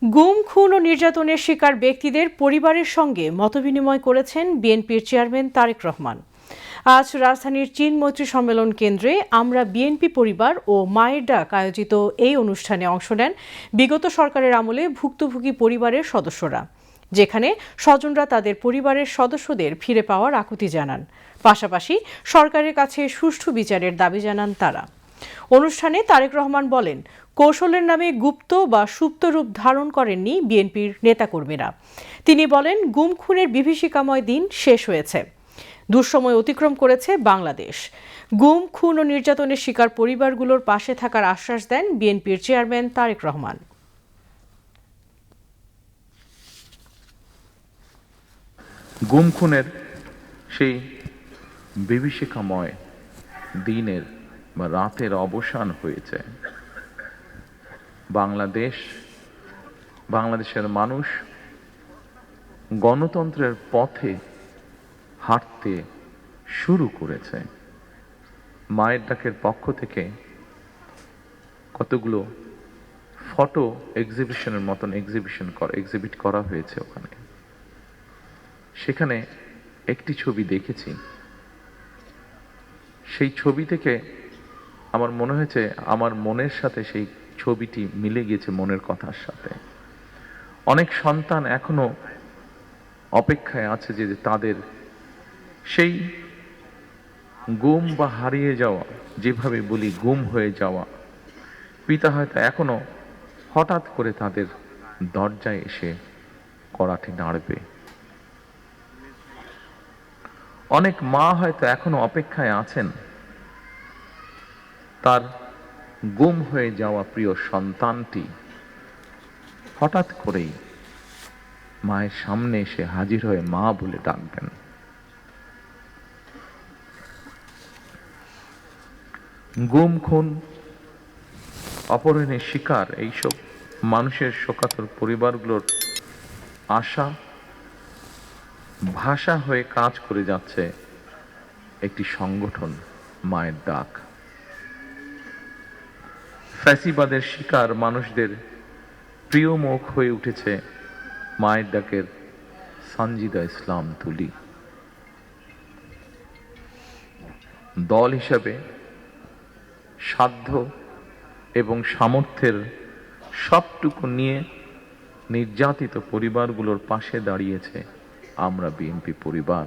গুম, খুন ও নির্যাতনের শিকার ব্যক্তিদের পরিবারের সঙ্গে মতবিনিময় করেছেন বিএনপির চেয়ারম্যান তারেক রহমান। আজ রাজধানীর চীন মৈত্রী সম্মেলন কেন্দ্রে আমরা বিএনপি পরিবার ও মায়ের ডাক আয়োজিত এই অনুষ্ঠানে অংশ নেন বিগত সরকারের আমলে ভুক্তভোগী পরিবারের সদস্যরা, যেখানে স্বজনরা তাদের পরিবারের সদস্যদের ফিরে পাওয়ার আকুতি জানান। পাশাপাশি সরকারের কাছে সুষ্ঠু বিচারের দাবি জানান তারা। অনুষ্ঠানে তারেক রহমান বলেন, কৌশলের নামে গুপ্ত বা সুপ্ত রূপ ধারণ করেননি বিএনপির নেতাকর্মীরা। তিনি বলেন, গুম খুনের বিভীষিকাময় দিন শেষ হয়েছে, দুঃসময় অতিক্রম করেছে বাংলাদেশ। গুম, খুন ও নির্যাতনের শিকার পরিবারগুলোর পাশে থাকার আশ্বাস দেন বিএনপির চেয়ারম্যান তারেক রহমান। গুম খুনের সেই বিভীষিকাময় দিনের বা রাতের অবসান হয়েছে। বাংলাদেশের মানুষ গণতন্ত্রের পথে হাঁটতে শুরু করেছে। মায়ের ডাকের পক্ষ থেকে কতগুলো ফটো এক্সিবিশনের মতন এক্সিবিট করা হয়েছে ওখানে। সেখানে একটি ছবি দেখেছি, সেই ছবি থেকে আমার মনে হয়েছে আমার মনের সাথে সেই ছবিটি মিলে গিয়েছে মনের কথার সাথে। অনেক সন্তান এখনো অপেক্ষায় আছে যে তাদের সেই গুম বা হারিয়ে যাওয়া, যেভাবে বলি গুম হয়ে যাওয়া পিতা হয়তো এখনো হঠাৎ করে তাদের দরজায় এসে কড়াটি নাড়বে। অনেক মা হয়তো এখনো অপেক্ষায় আছেন তার গুম হয়ে যাওয়া প্রিয় সন্তানটি হঠাৎ করেই মায়ের সামনে এসে হাজির হয়ে মা বলে ডাকবেন। গুম, খুন, অপহরণের শিকার এইসব মানুষের শোকাতুর পরিবারগুলোর আশা ভাষা হয়ে কাজ করে যাচ্ছে একটি সংগঠন, মায়ের ডাক। ফ্যাসিবাদের শিকার মানুষদের প্রিয় মুখ হয়ে উঠেছে মায়ের ডাকের সানজিদা ইসলাম তুলি। দল হিসাবে সাধ্য এবং সামর্থ্যের সবটুকু নিয়ে নির্যাতিত পরিবারগুলোর পাশে দাঁড়িয়েছে আমরা বিএনপি পরিবার।